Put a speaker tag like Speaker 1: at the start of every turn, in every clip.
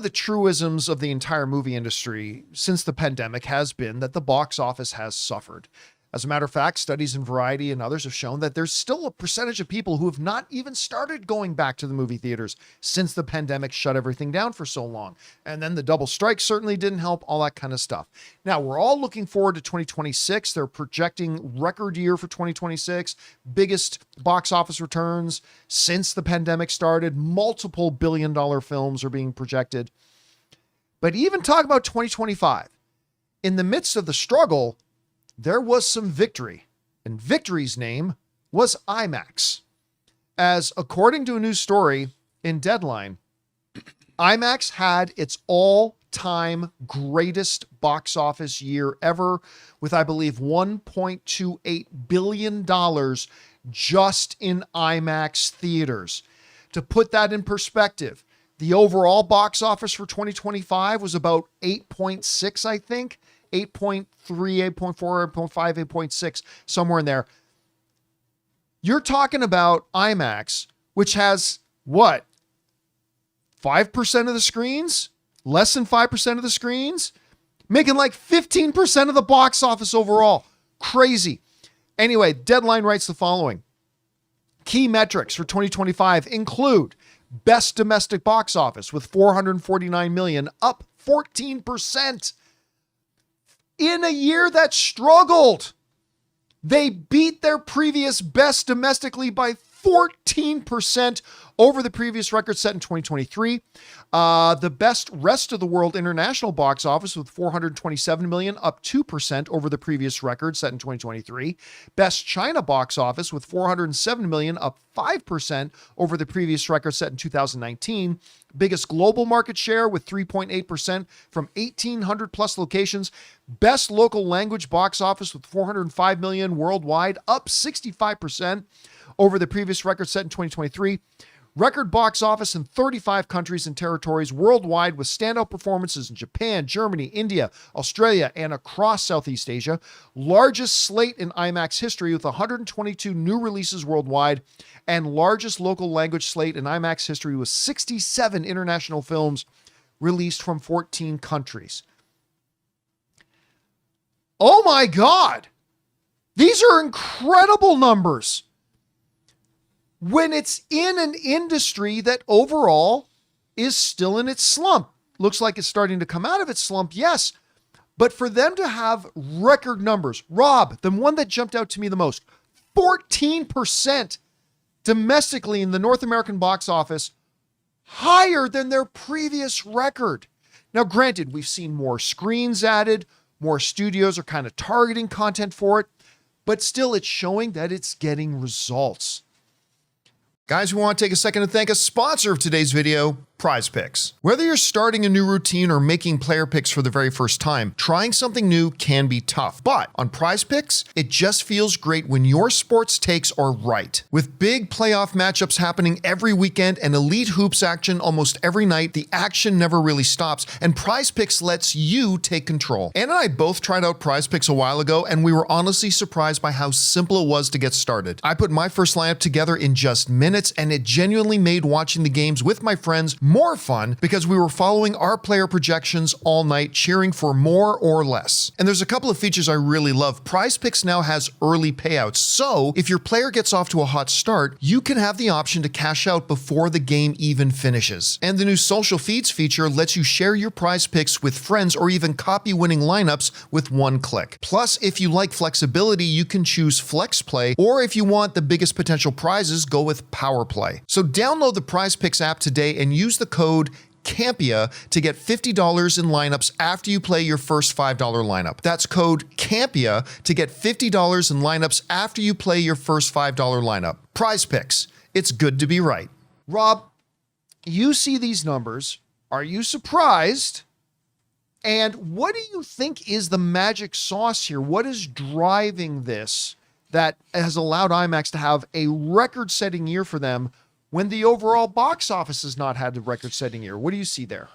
Speaker 1: the truisms of the entire movie industry since the pandemic has been that the box office has suffered. As a matter of fact, studies in Variety and others have shown that there's still a percentage of people who have not even started going back to the movie theaters since the pandemic shut everything down for so long. And then the double strike certainly didn't help, all that kind of stuff. Now, we're all looking forward to 2026. They're projecting record year for 2026, biggest box office returns since the pandemic started. Multiple billion-dollar films are being projected. But even talk about 2025. In the midst of the struggle, there was some victory, and victory's name was Imax. As according to a news story in Deadline, Imax had its all-time greatest box office year ever with, I believe, $1.28 billion just in IMAX theaters. To put that in perspective, the overall box office for 2025 was about 8.6, I think. 8.3, 8.4, 8.5, 8.6, somewhere in there. You're talking about IMAX, which has what? 5% of the screens? Less than 5% of the screens? Making like 15% of the box office overall. Crazy. Anyway, Deadline writes the following. Key metrics for 2025 include best domestic box office with $449 million, up 14%. In a year that struggled. They beat their previous best domestically by 14% over the previous record set in 2023. The best rest of the world international box office with $427 million, up 2% over the previous record set in 2023. Best China box office with $407 million, up 5% over the previous record set in 2019. Biggest global market share with 3.8% from 1,800 plus locations. Best local language box office with $405 million worldwide, up 65% over the previous record set in 2023. Record box office in 35 countries and territories worldwide with standout performances in Japan, Germany, India, Australia, and across Southeast Asia. Largest slate in IMAX history with 122 new releases worldwide, and largest local language slate in IMAX history with 67 international films released from 14 countries. Oh my God! These are incredible numbers. When it's in an industry that overall is still in its slump. Looks like it's starting to come out of its slump, yes. But for them to have record numbers, Rob, the one that jumped out to me the most, 14% domestically in the North American box office, higher than their previous record. Now, granted, we've seen more screens added, more studios are kind of targeting content for it, but still it's showing that it's getting results. Guys, we want to take a second to thank a sponsor of today's video, PrizePicks. Whether you're starting a new routine or making player picks for the very first time, trying something new can be tough. But on PrizePicks, it just feels great when your sports takes are right. With big playoff matchups happening every weekend and elite hoops action almost every night, the action never really stops, and PrizePicks lets you take control. Ann and I both tried out PrizePicks a while ago, and we were honestly surprised by how simple it was to get started. I put my first lineup together in just minutes, and it genuinely made watching the games with my friends more fun because we were following our player projections all night, cheering for more or less. And there's a couple of features I really love. PrizePicks now has early payouts, so if your player gets off to a hot start, you can have the option to cash out before the game even finishes. And the new social feeds feature lets you share your PrizePicks with friends or even copy winning lineups with one click. Plus, if you like flexibility, you can choose Flex Play, or if you want the biggest potential prizes, go with Power Play. So download the PrizePicks app today and use the code Campea to get $50 in lineups after you play your first $5 lineup. That's code Campea to get $50 in lineups after you play your first $5 lineup. PrizePicks. It's good to be right. Rob, you see these numbers. Are you surprised? And what do you think is the magic sauce here? What is driving this that has allowed IMAX to have a record-setting year for them when the overall box office has not had a record-setting year? What do you see there?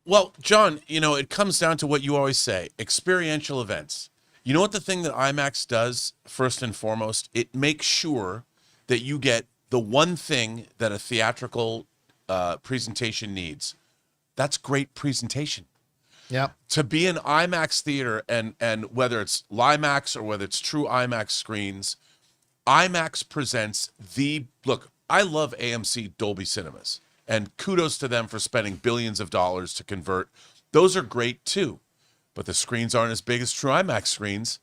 Speaker 2: Well, John, it comes down to what you always say, experiential events. You know what the thing that IMAX does, first and foremost? It makes sure that you get the one thing that a theatrical presentation needs. That's great presentation.
Speaker 1: Yeah.
Speaker 2: To be an IMAX theater, and whether it's LIMAX or whether it's true IMAX screens, IMAX presents look, I love AMC Dolby Cinemas, and kudos to them for spending billions of dollars to convert. Those are great too, but the screens aren't as big as true IMAX screens.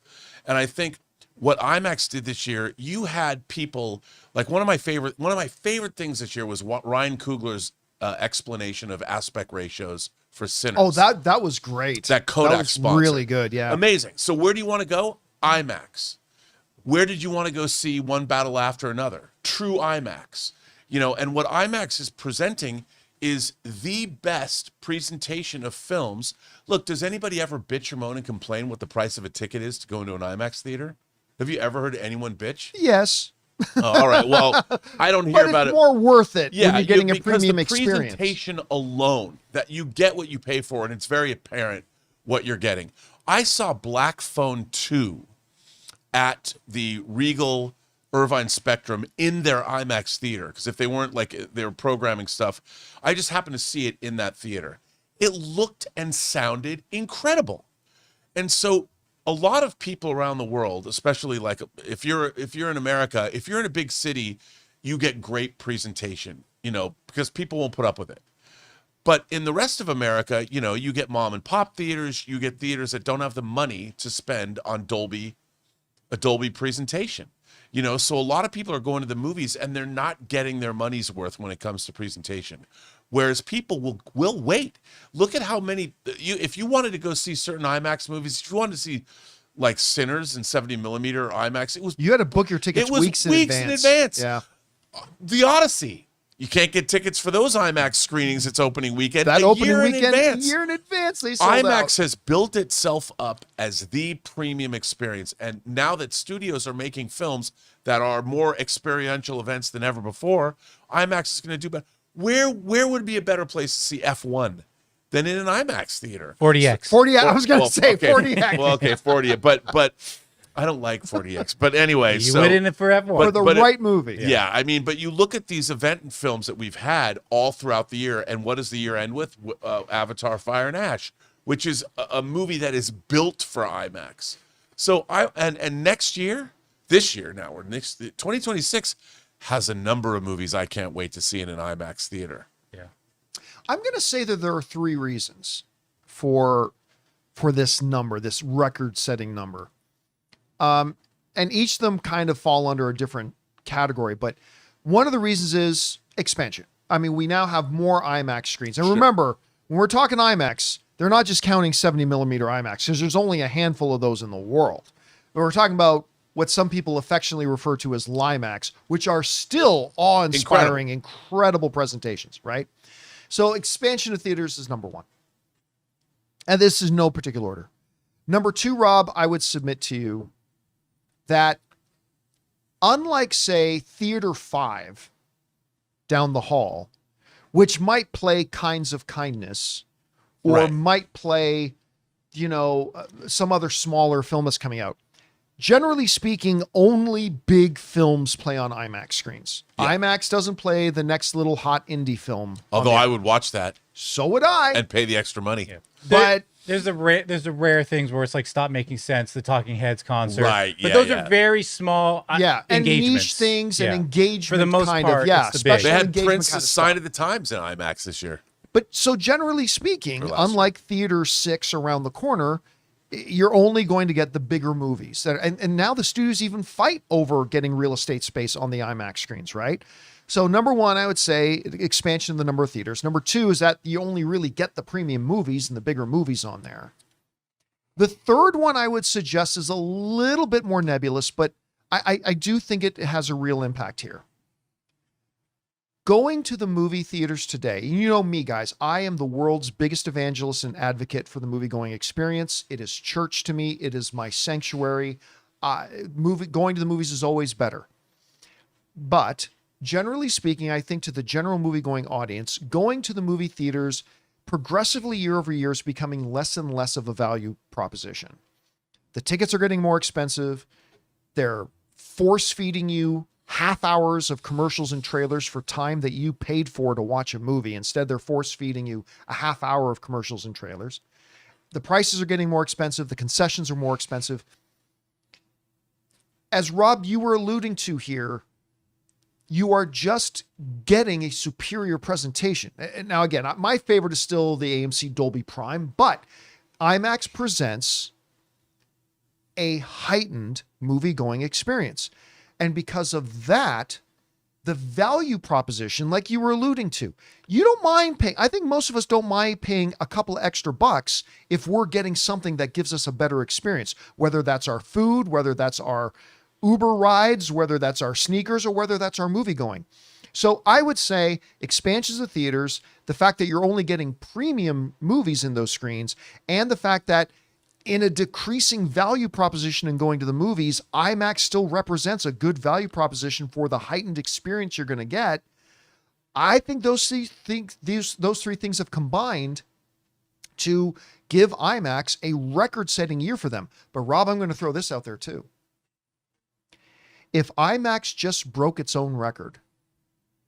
Speaker 2: And I think what IMAX did this year, you had people like one of my favorite things this year was Ryan Coogler's explanation of aspect ratios for Sinners.
Speaker 1: Oh, that was great.
Speaker 2: That Kodak
Speaker 1: that was
Speaker 2: sponsor.
Speaker 1: really good. Yeah.
Speaker 2: Amazing. So where do you want to go? IMAX. Where did you want to go see One Battle After Another? True IMAX. And what IMAX is presenting is the best presentation of films. Look, does anybody ever bitch or moan and complain what the price of a ticket is to go into an IMAX theater? Have you ever heard anyone bitch?
Speaker 1: Yes.
Speaker 2: Oh, all right. Well, I don't hear
Speaker 1: But
Speaker 2: about
Speaker 1: it's
Speaker 2: it.
Speaker 1: more worth it
Speaker 2: Yeah,
Speaker 1: when you're getting a
Speaker 2: because
Speaker 1: premium
Speaker 2: the
Speaker 1: experience.
Speaker 2: presentation alone, that you get what you pay for, and it's very apparent what you're getting. I saw Black Phone 2 at the Regal Irvine Spectrum in their IMAX theater, because if they weren't they were programming stuff, I just happened to see it in that theater. It looked and sounded incredible. And so a lot of people around the world, especially like if you're in America, if you're in a big city, you get great presentation, because people won't put up with it. But in the rest of America, you get mom and pop theaters, you get theaters that don't have the money to spend on a Dolby presentation. So a lot of people are going to the movies and they're not getting their money's worth when it comes to presentation. Whereas people will wait. Look at how many, if you wanted to go see certain IMAX movies, if you wanted to see like Sinners in 70 millimeter IMAX,
Speaker 1: you had to book your tickets weeks in advance. Yeah.
Speaker 2: The Odyssey. You can't get tickets for those IMAX screenings. It's opening weekend.
Speaker 1: That opening weekend, a
Speaker 2: advance.
Speaker 1: year in advance, they sold
Speaker 2: IMAX
Speaker 1: out.
Speaker 2: has built itself up as the premium experience. And now that studios are making films that are more experiential events than ever before, IMAX is going to do better. Where would be a better place to see F1 than in an IMAX theater?
Speaker 3: 40X.
Speaker 1: 40. I was going to say
Speaker 2: okay.
Speaker 1: 40X.
Speaker 2: Well, okay, 40. But I don't like 40X. But anyway,
Speaker 3: You went in it for F1.
Speaker 1: For the right movie.
Speaker 2: Yeah, I mean, but you look at these event films that we've had all throughout the year, and what does the year end with? Avatar: Fire and Ash, which is a movie that is built for IMAX. So next year, this year now, 2026 has a number of movies I can't wait to see in an IMAX theater.
Speaker 3: Yeah.
Speaker 1: I'm going to say that there are three reasons for this number, this record-setting number. And each of them kind of fall under a different category, but one of the reasons is expansion. I mean, we now have more IMAX screens. And remember, when we're talking IMAX, they're not just counting 70 millimeter IMAX, because there's only a handful of those in the world. But we're talking about what some people affectionately refer to as LIMAX, which are still awe-inspiring, incredible presentations, right? So expansion of theaters is number one. And this is no particular order. Number two, Rob, I would submit to you that unlike, say, Theater 5 down the hall, which might play Kinds of Kindness or might play, some other smaller film that's coming out, generally speaking, only big films play on IMAX screens. Yeah. IMAX doesn't play the next little hot indie film.
Speaker 2: Although I would watch that.
Speaker 1: So would I.
Speaker 2: And pay the extra money.
Speaker 3: Yeah.
Speaker 1: But
Speaker 3: there's a rare things where it's like Stop Making Sense, the Talking Heads concert.
Speaker 2: Right.
Speaker 3: But those are very small
Speaker 1: and
Speaker 3: engagements.
Speaker 1: niche things and engagement
Speaker 3: for the most
Speaker 1: kind
Speaker 3: part,
Speaker 1: of. Yeah.
Speaker 3: it's the big.
Speaker 2: They had
Speaker 1: engagement
Speaker 2: Prince's
Speaker 1: kind of
Speaker 2: Sign
Speaker 1: stuff.
Speaker 2: of the Times in IMAX this year.
Speaker 1: But so generally speaking, unlike Theater 6 around the corner, you're only going to get the bigger movies. And now the studios even fight over getting real estate space on the IMAX screens, right? So number one, I would say expansion of the number of theaters. Number two is that you only really get the premium movies and the bigger movies on there. The third one I would suggest is a little bit more nebulous, but I do think it has a real impact here. Going to the movie theaters today, you know me, guys, I am the world's biggest evangelist and advocate for the movie-going experience. It is church to me. It is my sanctuary. Going to the movies is always better. But generally speaking, I think to the general movie-going audience, going to the movie theaters progressively year over year is becoming less and less of a value proposition. The tickets are getting more expensive. They're force-feeding you half hours of commercials and trailers for time that you paid for to watch a movie. Instead, they're force feeding you a half hour of commercials and trailers. The prices are getting more expensive. The concessions are more expensive. As Rob, you were alluding to here, you are just getting a superior presentation. Now, again, my favorite is still the AMC Dolby Prime, but IMAX presents a heightened movie-going experience. And because of that, the value proposition, like you were alluding to, you don't mind paying. I think most of us don't mind paying a couple extra bucks if we're getting something that gives us a better experience, whether that's our food, whether that's our Uber rides, whether that's our sneakers, or whether that's our movie going. So I would say expansions of theaters, the fact that you're only getting premium movies in those screens, and the fact that in a decreasing value proposition in going to the movies, IMAX still represents a good value proposition for the heightened experience you're going to get. I think those three things have combined to give IMAX a record-setting year for them. But Rob, I'm going to throw this out there too. If IMAX just broke its own record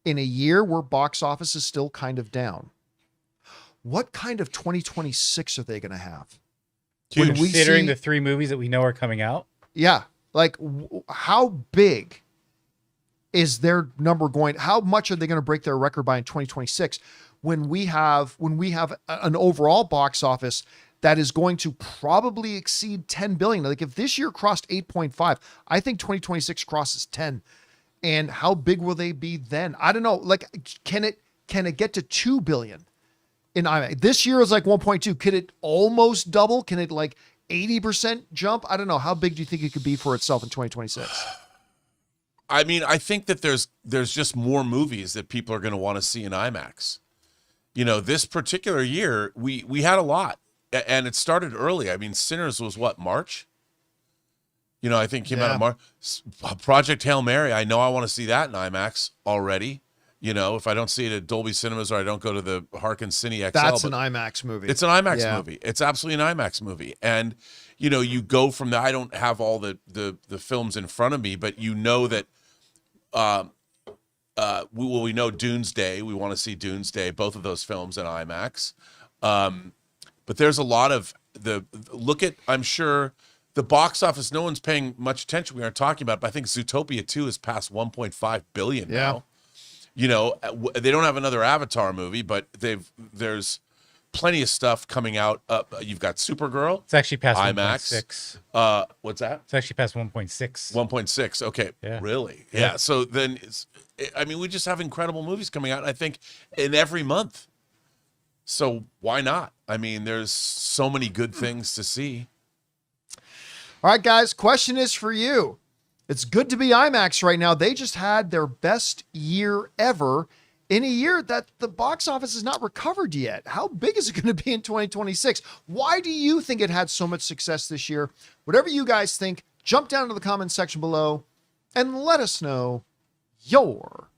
Speaker 1: in a year where box office is still kind of down, what kind of 2026 are they going to have?
Speaker 3: Considering the 3 movies that we know are coming out?
Speaker 1: Yeah. Like, how big is their number going? How much are they going to break their record by in 2026 when we have an overall box office that is going to probably exceed 10 billion? Like, if this year crossed 8.5, I think 2026 crosses 10. And how big will they be then? I don't know. Like, can it get to 2 billion? In IMAX. This year is like 1.2. Could it almost double? Can it like 80% jump? I don't know. How big do you think it could be for itself in 2026?
Speaker 2: I mean, I think that there's just more movies that people are going to want to see in IMAX. You know, this particular year, we had a lot, and it started early. I mean, Sinners was what, March? You know, I think came out of March. Project Hail Mary, I know I want to see that in IMAX already. You know, if I don't see it at Dolby Cinemas or I don't go to the Harkin Cine XL.
Speaker 1: That's an IMAX movie.
Speaker 2: It's an IMAX movie. It's absolutely an IMAX movie. And, you know, you go from there. I don't have all the films in front of me, but you know that we know Doomsday. We want to see Doomsday, both of those films in IMAX. But there's a lot of I'm sure the box office, no one's paying much attention. We aren't talking about it, but I think Zootopia 2 is past 1.5 billion now. You know, they don't have another Avatar movie, but there's plenty of stuff coming out. You've got Supergirl.
Speaker 3: It's actually past
Speaker 2: IMAX.
Speaker 3: 1.6.
Speaker 2: What's that?
Speaker 3: It's actually past 1.6.
Speaker 2: 1.6. Okay.
Speaker 3: Yeah.
Speaker 2: Really? Yeah. So then, we just have incredible movies coming out, I think, in every month. So why not? I mean, there's so many good things to see.
Speaker 1: All right, guys, question is for you. It's good to be IMAX right now. They just had their best year ever in a year that the box office has not recovered yet. How big is it going to be in 2026? Why do you think it had so much success this year? Whatever you guys think, jump down to the comment section below and let us know your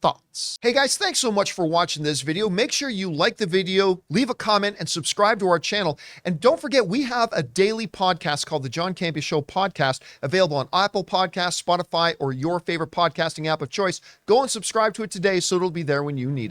Speaker 1: thoughts. Hey guys, thanks so much for watching this video. Make sure you like the video, leave a comment, and subscribe to our channel. And don't forget, we have a daily podcast called the John Campea Show podcast, available on Apple Podcasts, Spotify, or your favorite podcasting app of choice. Go and subscribe to it today so it'll be there when you need it.